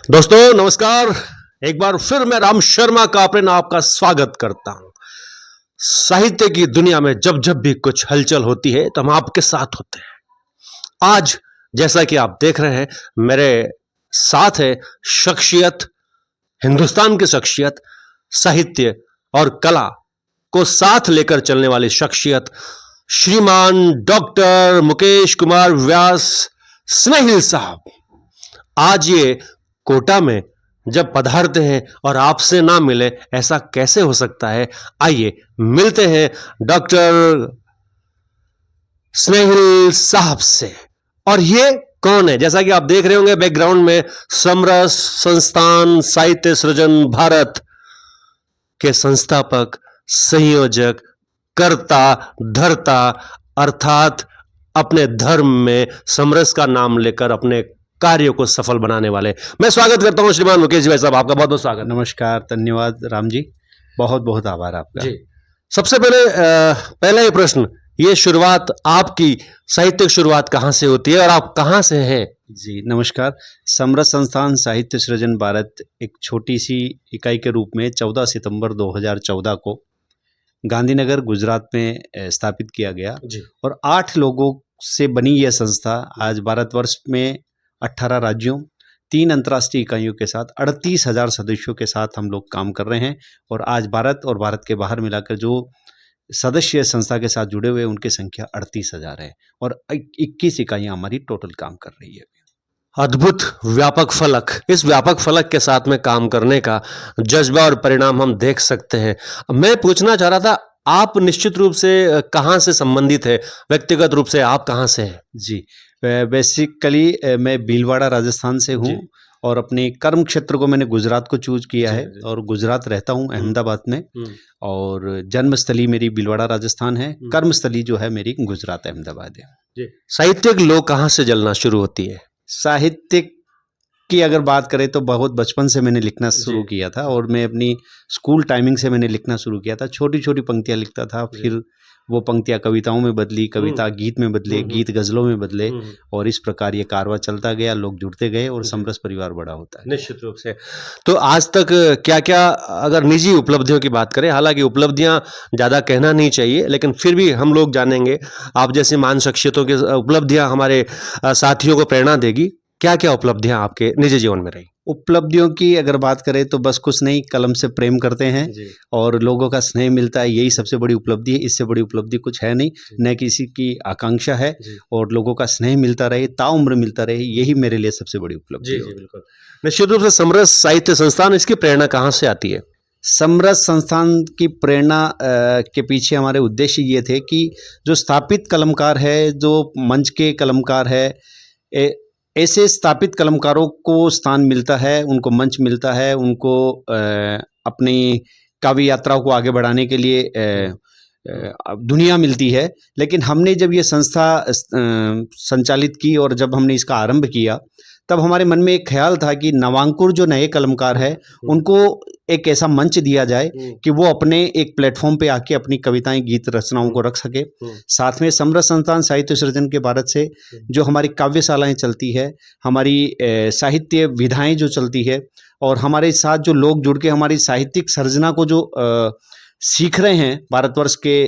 दोस्तों नमस्कार। एक बार फिर मैं राम शर्मा का अपने नाम का स्वागत करता हूं। साहित्य की दुनिया में जब जब भी कुछ हलचल होती है तो हम आपके साथ होते हैं। आज जैसा कि आप देख रहे हैं मेरे साथ है शख्सियत, हिंदुस्तान की शख्सियत, साहित्य और कला को साथ लेकर चलने वाली शख्सियत श्रीमान डॉक्टर मुकेश कुमार व्यास स्नेहिल साहब। आज ये कोटा में जब पधारते हैं और आपसे ना मिले ऐसा कैसे हो सकता है। आइए मिलते हैं डॉक्टर स्नेहिल साहब से। और ये कौन है? जैसा कि आप देख रहे होंगे बैकग्राउंड में समरस संस्थान साहित्य सृजन भारत के संस्थापक, संयोजक, कर्ता, धर्ता, अर्थात अपने धर्म में समरस का नाम लेकर अपने कार्यों को सफल बनाने वाले। मैं स्वागत करता हूं श्रीमान मुकेश जी भाई साहब, आपका बहुत बहुत स्वागत। नमस्कार, धन्यवाद राम जी, बहुत बहुत आभार आपका जी। सबसे पहले पहला ये प्रश्न, ये शुरुआत आपकी साहित्यिक शुरुआत कहां से होती है और आप कहां से हैं? जी नमस्कार। समरस संस्थान साहित्य सृजन भारत एक छोटी सी इकाई के रूप में 14 सितंबर 2014 को गांधीनगर गुजरात में स्थापित किया गया जी। और 8 लोगों से बनी यह संस्था आज भारतवर्ष में 18 राज्यों 3 अंतर्राष्ट्रीय इकाइयों के साथ 38,000 सदस्यों के साथ हम लोग काम कर रहे हैं। और आज भारत और भारत के बाहर मिलाकर जो सदस्य संस्था के साथ जुड़े हुए उनकी संख्या 38,000 है और 21 इकाइयां हमारी टोटल काम कर रही है। अद्भुत व्यापक फलक, इस व्यापक फलक के साथ में काम करने का जज्बा और परिणाम हम देख सकते हैं। मैं पूछना चाह रहा था, आप निश्चित रूप से कहाँ से संबंधित है? व्यक्तिगत रूप से आप कहाँ से हैं? जी, बेसिकली मैं भीलवाड़ा राजस्थान से हूँ और अपने कर्म क्षेत्र को मैंने गुजरात को चूज किया है और गुजरात रहता हूँ अहमदाबाद में। और जन्मस्थली मेरी भीलवाड़ा राजस्थान है, कर्मस्थली जो है मेरी गुजरात अहमदाबाद है। जी। साहित्यिक लोग कहाँ से जलना शुरू होती है? साहित्यिक की अगर बात करें तो बहुत बचपन से मैंने लिखना शुरू किया था और मैं अपनी स्कूल टाइमिंग से मैंने लिखना शुरू किया था। छोटी छोटी पंक्तियां लिखता था, फिर वो पंक्तियां कविताओं में बदली, कविता गीत में बदले, गीत गजलों में बदले और इस प्रकार ये कारवां चलता गया, लोग जुड़ते गए और समरस परिवार बड़ा होता है। निश्चित रूप से। तो आज तक क्या क्या, अगर निजी उपलब्धियों की बात करें, हालांकि उपलब्धियां ज़्यादा कहना नहीं चाहिए, लेकिन फिर भी हम लोग जानेंगे, आप जैसी महान शख्सियतों की उपलब्धियां हमारे साथियों को प्रेरणा देगी। क्या क्या उपलब्धियां आपके निजी जीवन में रही? उपलब्धियों की अगर बात करें तो बस कुछ नहीं, कलम से प्रेम करते हैं और लोगों का स्नेह मिलता है, यही सबसे बड़ी उपलब्धि है। इससे बड़ी उपलब्धि कुछ है नहीं, न किसी की आकांक्षा है और लोगों का स्नेह मिलता रहे, ताउम्र मिलता रहे, यही मेरे लिए सबसे बड़ी उपलब्धि है। बिल्कुल। निश्चित रूप से समरस साहित्य संस्थान, इसकी प्रेरणा कहाँ से आती है? समरस संस्थान की प्रेरणा के पीछे हमारे उद्देश्य ये थे कि जो स्थापित कलमकार है, जो मंच के कलमकार है, ऐसे स्थापित कलमकारों को स्थान मिलता है, उनको मंच मिलता है, उनको अपनी काव्य यात्राओं को आगे बढ़ाने के लिए दुनिया मिलती है। लेकिन हमने जब ये संस्था संचालित की और जब हमने इसका आरंभ किया तब हमारे मन में एक ख्याल था कि नवांकुर जो नए कलमकार है उनको एक ऐसा मंच दिया जाए कि वो अपने एक प्लेटफॉर्म पे आके अपनी कविताएं, गीत रचनाओं को रख सके। साथ में समरस संस्थान साहित्य सृजन के भारत से जो हमारी काव्यशालाएं चलती है, हमारी साहित्य विधाएं जो चलती है और हमारे साथ जो लोग जुड़ के हमारी साहित्यिक सर्जना को जो सीख रहे हैं भारतवर्ष के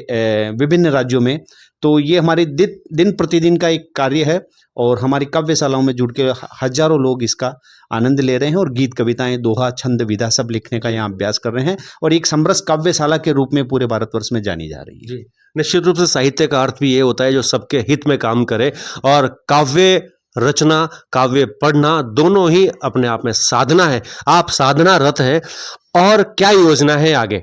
विभिन्न राज्यों में, तो ये हमारे दिन प्रतिदिन का एक कार्य है और हमारी काव्यशालाओं में जुड़ के हजारों लोग इसका आनंद ले रहे हैं और गीत, कविताएं, दोहा, छंद, विधा सब लिखने का यहाँ अभ्यास कर रहे हैं और एक समरस काव्यशाला के रूप में पूरे भारतवर्ष में जानी जा रही है। निश्चित रूप से साहित्य का अर्थ भी ये होता है जो सबके हित में काम करे और काव्य रचना, काव्य पढ़ना दोनों ही अपने आप में साधना है। आप साधना रत हैं और क्या योजना है आगे?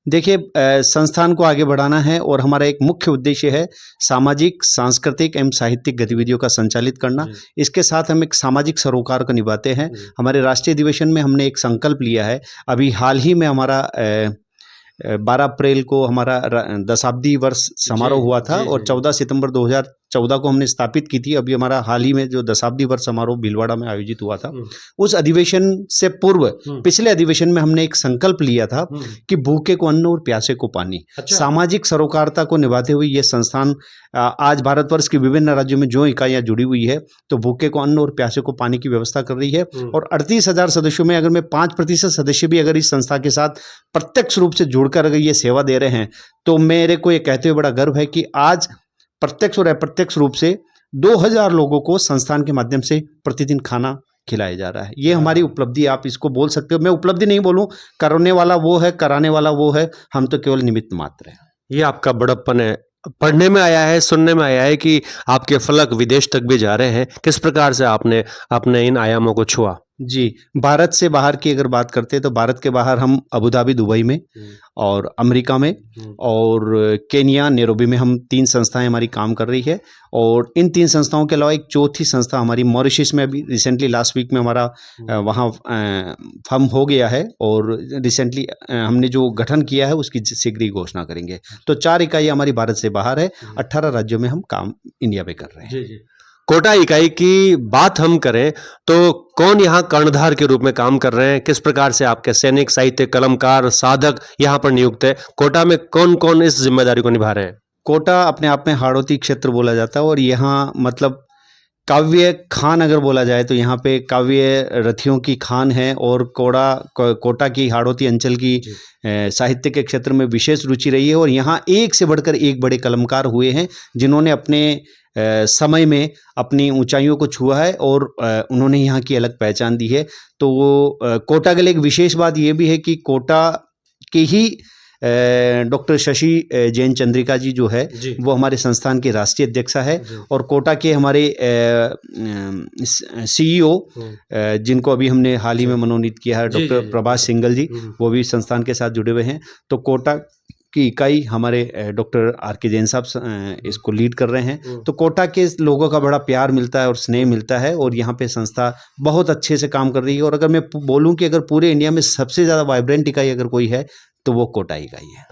देखिए, संस्थान को आगे बढ़ाना है और हमारा एक मुख्य उद्देश्य है सामाजिक, सांस्कृतिक एवं साहित्यिक गतिविधियों का संचालित करना। इसके साथ हम एक सामाजिक सरोकार को निभाते हैं। हमारे राष्ट्रीय अधिवेशन में हमने एक संकल्प लिया है। अभी हाल ही में हमारा 12 अप्रैल को हमारा दशाब्दी वर्ष समारोह हुआ था और 14 सितंबर 2014 को हमने स्थापित की थी। अभी हमारा हाल ही में जो दशाब्दी वर्ष समारोह भीलवाड़ा में आयोजित हुआ था, उस अधिवेशन से पूर्व पिछले अधिवेशन में हमने एक संकल्प लिया था कि भूखे को अन्न और प्यासे को पानी। अच्छा। सामाजिक सरोकारता को निभाते हुए ये संस्थान आज भारतवर्ष के विभिन्न राज्यों में जो इकाइयां जुड़ी हुई है, तो भूखे को अन्न और प्यासे को पानी की व्यवस्था कर रही है। और 38,000 सदस्यों में अगर मैं 5% सदस्य भी अगर इस संस्था के साथ प्रत्यक्ष रूप से जुड़कर अगर ये सेवा दे रहे हैं, तो मेरे को ये कहते हुए बड़ा गर्व है कि आज प्रत्यक्ष और अप्रत्यक्ष रूप से 2000 लोगों को संस्थान के माध्यम से प्रतिदिन खाना खिलाया जा रहा है। ये हमारी उपलब्धि, आप इसको बोल सकते हो। मैं उपलब्धि नहीं बोलूं, करने वाला वो है, कराने वाला वो है, हम तो केवल निमित्त मात्र हैं। ये आपका बड़प्पन है। पढ़ने में आया है, सुनने में आया है कि आपके फलक विदेश तक भी जा रहे हैं। किस प्रकार से आपने अपने इन आयामों को छुआ? जी, भारत से बाहर की अगर बात करते हैं तो भारत के बाहर हम अबू धाबी, दुबई में और अमेरिका में और केन्या, नैरोबी में हम 3 संस्थाएं हमारी काम कर रही है। और इन 3 संस्थाओं के अलावा एक चौथी संस्था हमारी मॉरिशस में अभी रिसेंटली लास्ट वीक में हमारा वहाँ फॉर्म हो गया है और रिसेंटली हमने जो गठन किया है उसकी शीघ्र ही घोषणा करेंगे। तो 4 इकाई हमारी भारत से बाहर है, 18 राज्यों में हम काम इंडिया में कर रहे हैं। जी। कोटा इकाई की बात हम करें तो कौन यहाँ कर्णधार के रूप में काम कर रहे हैं? किस प्रकार से आपके सैनिक, साहित्य, कलमकार, साधक यहाँ पर नियुक्त है? कोटा में कौन कौन इस जिम्मेदारी को निभा रहे हैं? कोटा अपने आप में हाड़ौती क्षेत्र बोला जाता है और यहाँ मतलब काव्य खान अगर बोला जाए तो यहाँ पे काव्य रथियों की खान है। और कोटा की हाड़ौती अंचल की साहित्य के क्षेत्र में विशेष रुचि रही है और यहाँ एक से बढ़कर एक बड़े कलमकार हुए हैं जिन्होंने अपने समय में अपनी ऊंचाइयों को छुआ है और उन्होंने यहाँ की अलग पहचान दी है। तो कोटा के लिए एक विशेष बात ये भी है कि कोटा के ही डॉक्टर शशि जैन चंद्रिका जी जो है वो हमारे संस्थान के राष्ट्रीय अध्यक्षा है। और कोटा के हमारे CEO जिनको अभी हमने हाल ही में मनोनीत किया है, डॉक्टर प्रभाष सिंगल जी, वो भी संस्थान के साथ जुड़े हुए हैं। तो कोटा की इकाई हमारे डॉक्टर RK जैन साहब इसको लीड कर रहे हैं। तो कोटा के लोगों का बड़ा प्यार मिलता है और स्नेह मिलता है और यहाँ पे संस्था बहुत अच्छे से काम कर रही है। और अगर मैं बोलूँ कि अगर पूरे इंडिया में सबसे ज़्यादा वाइब्रेंट इकाई अगर कोई है तो वो कोटा इकाई है।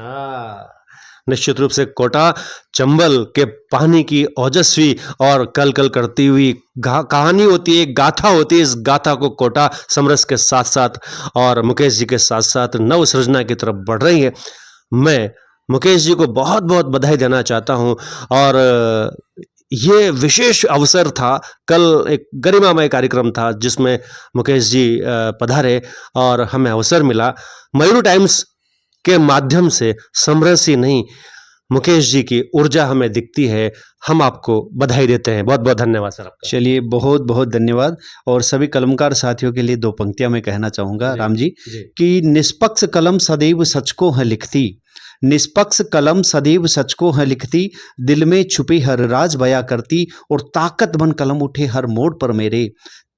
निश्चित रूप से कोटा चंबल के पानी की ओजस्वी और कल कल करती हुई कहानी होती है, गाथा होती है। इस गाथा को कोटा समरस के साथ साथ और मुकेश जी के साथ साथ नव सृजना की तरफ बढ़ रही है। मैं मुकेश जी को बहुत बहुत बधाई देना चाहता हूं। और ये विशेष अवसर था, कल एक गरिमामय कार्यक्रम था जिसमें मुकेश जी पधारे और हमें अवसर मिला। मयूर टाइम्स के माध्यम से समरस ही नहीं, मुकेश जी की ऊर्जा हमें दिखती है। हम आपको बधाई देते हैं। बहुत बहुत धन्यवाद सर आपका। चलिए, बहुत बहुत धन्यवाद। और सभी कलमकार साथियों के लिए 2 पंक्तियां मैं कहना चाहूँगा राम जी कि निष्पक्ष कलम सदैव सच को है लिखती, निष्पक्ष कलम सदैव सच को है लिखती, दिल में छुपी हर राज बया करती, और ताकत बन कलम उठे हर मोड़ पर मेरे,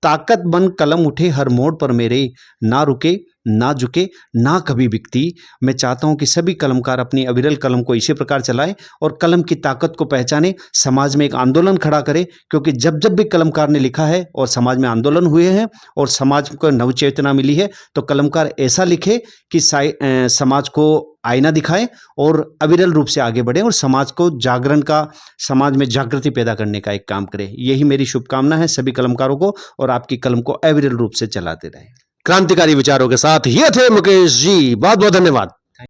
ताकत बन कलम उठे हर मोड़ पर मेरे, ना रुके ना झुके ना कभी बिकती। मैं चाहता हूं कि सभी कलमकार अपनी अविरल कलम को इसी प्रकार चलाएं और कलम की ताकत को पहचानें, समाज में एक आंदोलन खड़ा करें। क्योंकि जब जब भी कलमकार ने लिखा है और समाज में आंदोलन हुए हैं और समाज को नवचेतना मिली है, तो कलमकार ऐसा लिखे कि समाज को आईना दिखाए और अविरल रूप से आगे बढ़े और समाज को जागरण का, समाज में जागृति पैदा करने का एक काम करे। यही मेरी शुभकामना है सभी कलमकारों को, और आपकी कलम को अविरल रूप से चलाते रहे। क्रांतिकारी विचारों के साथ ये थे मुकेश जी। बहुत बहुत धन्यवाद।